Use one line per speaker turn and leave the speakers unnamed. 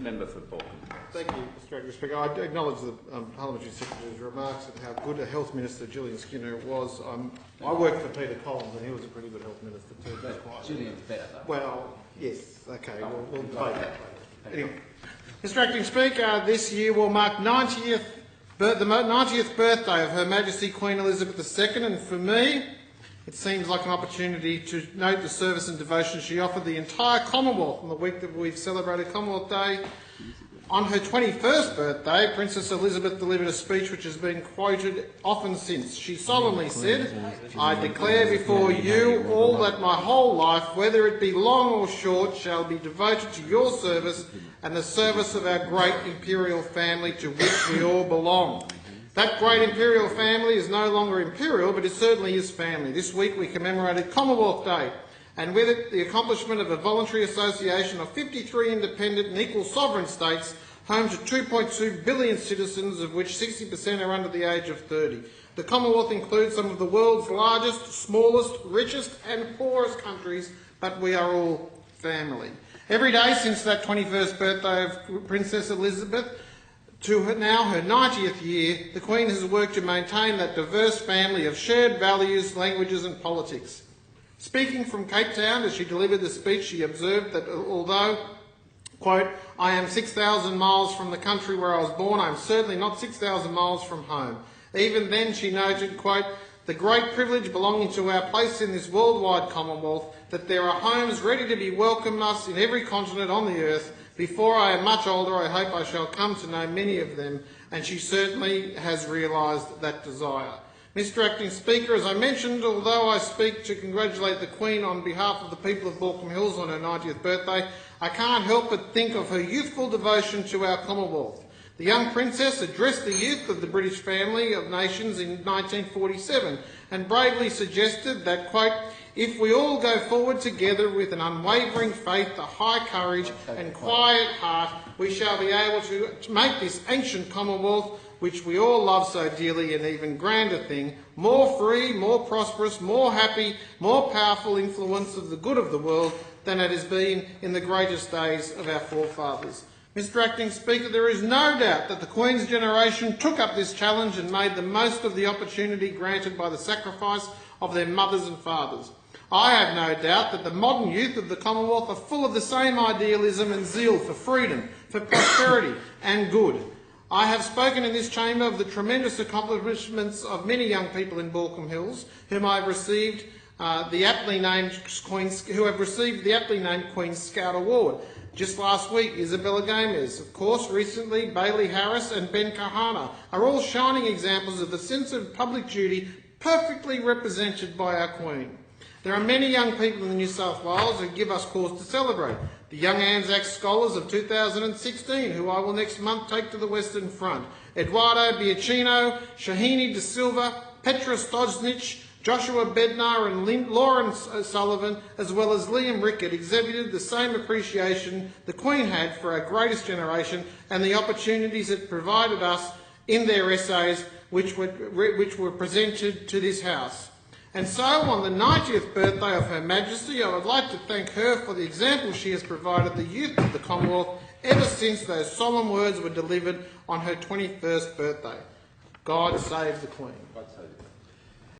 Member for Balkan.
Thank you, Mr Acting Speaker. I acknowledge the Parliamentary Secretary's remarks and how good a Health Minister Gillian Skinner was. I worked for Peter Collins and he was a pretty good Health Minister too.
Gillian's better though.
Well, yes, okay, we'll debate that later. Anyway, Mr Acting Speaker, this year will mark the 90th birthday of Her Majesty Queen Elizabeth II, and for me, it seems like an opportunity to note the service and devotion she offered the entire Commonwealth on the week that we've celebrated Commonwealth Day. On her 21st birthday, Princess Elizabeth delivered a speech which has been quoted often since. She solemnly said, "I declare before you all that my whole life, whether it be long or short, shall be devoted to your service and the service of our great imperial family to which we all belong." That great imperial family is no longer imperial, but it certainly is family. This week we commemorated Commonwealth Day, and with it the accomplishment of a voluntary association of 53 independent and equal sovereign states, home to 2.2 billion citizens, of which 60% are under the age of 30. The Commonwealth includes some of the world's largest, smallest, richest and poorest countries, but we are all family. Every day since that 21st birthday of Princess Elizabeth, to her 90th year, the Queen has worked to maintain that diverse family of shared values, languages and politics. Speaking from Cape Town as she delivered the speech, she observed that although, quote, "I am 6,000 miles from the country where I was born, I am certainly not 6,000 miles from home." Even then she noted, quote, "the great privilege belonging to our place in this worldwide Commonwealth, that there are homes ready to be welcome us in every continent on the earth. Before I am much older, I hope I shall come to know many of them," and she certainly has realised that desire. Mr Acting Speaker, as I mentioned, although I speak to congratulate the Queen on behalf of the people of Baulkham Hills on her 90th birthday, I can't help but think of her youthful devotion to our Commonwealth. The young princess addressed the youth of the British family of nations in 1947 and bravely suggested that, quote, "if we all go forward together with an unwavering faith, a high courage and quiet heart, we shall be able to make this ancient Commonwealth, which we all love so dearly, an even grander thing, more free, more prosperous, more happy, more powerful influence of the good of the world than it has been in the greatest days of our forefathers." Mr Acting Speaker, there is no doubt that the Queen's generation took up this challenge and made the most of the opportunity granted by the sacrifice of their mothers and fathers. I have no doubt that the modern youth of the Commonwealth are full of the same idealism and zeal for freedom, for prosperity and good. I have spoken in this chamber of the tremendous accomplishments of many young people in Baulkham Hills whom I have received the aptly named Queen's Scout Award. Just last week, Isabella Gomez, of course, recently Bailey Harris and Ben Kahana are all shining examples of the sense of public duty perfectly represented by our Queen. There are many young people in New South Wales who give us cause to celebrate. The Young Anzac Scholars of 2016, who I will next month take to the Western Front. Eduardo Biacchino, Shahini De Silva, Petra Stosnich, Joshua Bednar and Lauren Sullivan, as well as Liam Rickett, exhibited the same appreciation the Queen had for our greatest generation and the opportunities it provided us in their essays which were presented to this House. And so, on the 90th birthday of Her Majesty, I would like to thank her for the example she has provided the youth of the Commonwealth ever since those solemn words were delivered on her 21st birthday. God save the Queen.